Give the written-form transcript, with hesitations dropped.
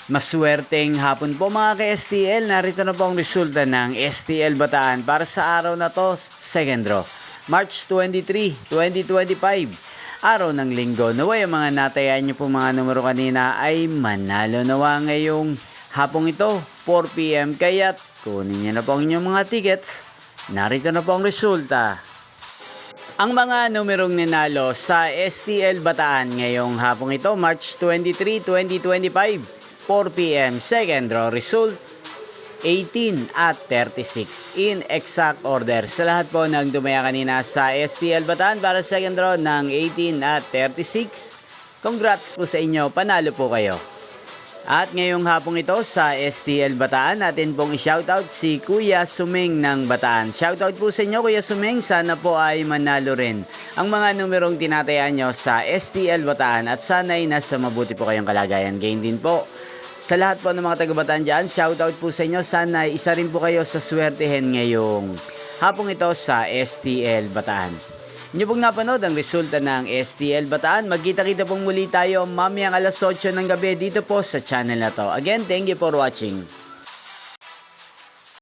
Maswerteng hapon po mga ka-STL. Narito na po ang resulta ng STL Bataan para sa araw na to, second draw, March 23, 2025. Araw ng linggo. Naway ang mga natayaan nyo po mga numero kanina ay manalo nawa ngayong hapong ito, 4 PM. Kaya't kunin nyo na po ang inyong mga tickets. Narito na po ang resulta. Ang mga numerong ninalo sa STL Bataan ngayong hapong ito, March 23, 2025. 4 PM, second draw result, 18 at 36 in exact order. Sa lahat po ng dumaya kanina sa STL Bataan para second draw ng 18 at 36, congrats po sa inyo, panalo po kayo. At ngayong hapong ito sa STL Bataan, natin pong i-shoutout si Kuya Sumeng ng Bataan. Shoutout po sa inyo Kuya Sumeng, sana po ay manalo rin ang mga numerong tinatayaan nyo sa STL Bataan at sana'y nasa mabuti po kayong kalagayan. Gain din po sa lahat po ng mga taga-Bataan dyan, shoutout po sa inyo. Sana isa rin po kayo sa swertehin ngayong hapong ito sa STL Bataan. Inyo pong napanood ang resulta ng STL Bataan. Magkita-kita pong muli tayo mamayang alas 8 ng gabi dito po sa channel na to. Again, thank you for watching.